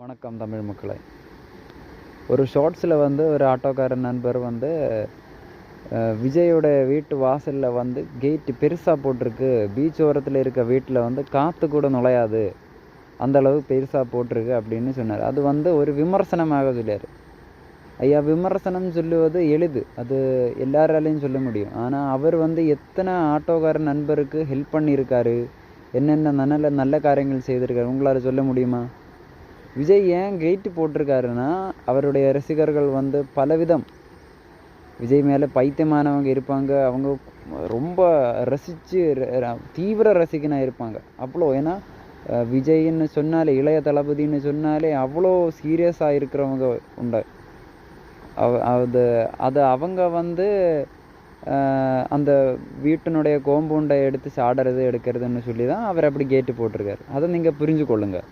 வணக்கம் தமிழ் மக்களை. ஒரு ஷார்ட்ஸில் ஒரு ஆட்டோக்காரன் நண்பர் விஜயோட வீட்டு வாசலில் கேட்டு பெருசாக போட்டிருக்கு, பீச் ஓரத்தில் இருக்க வீட்டில் காற்று கூட நுழையாது, அந்தளவு பெருசாக போட்டிருக்கு அப்படின்னு சொன்னார். அது ஒரு விமர்சனமாக சொல்லியார். ஐயா, விமர்சனம் சொல்லுவது எளிது, அது எல்லாராலையும் சொல்ல முடியும். ஆனால் அவர் எத்தனை ஆட்டோக்காரன் நண்பருக்கு ஹெல்ப் பண்ணியிருக்காரு, என்னென்ன நல்ல காரியங்கள் செய்திருக்காரு உங்களால் சொல்ல முடியுமா? விஜய் ஏன் கெயிட்டு போட்டிருக்காருன்னா, அவருடைய ரசிகர்கள் பலவிதம் விஜய் மேலே பைத்தியமானவங்க இருப்பாங்க. அவங்க ரொம்ப ரசித்து தீவிர ரசிகனாக இருப்பாங்க. அவ்வளோ ஏன்னா விஜய்ன்னு சொன்னாலே, இளைய தளபதின்னு சொன்னாலே அவ்வளோ சீரியஸாக இருக்கிறவங்க உண்டு. அது அவங்க அந்த வீட்டினுடைய கோம்பவுண்டை எடுத்து சாடுறது எடுக்கிறதுன்னு சொல்லி தான் அவர் அப்படி கேட்டு போட்டிருக்காரு. அதை நீங்கள் புரிஞ்சு கொள்ளுங்கள்.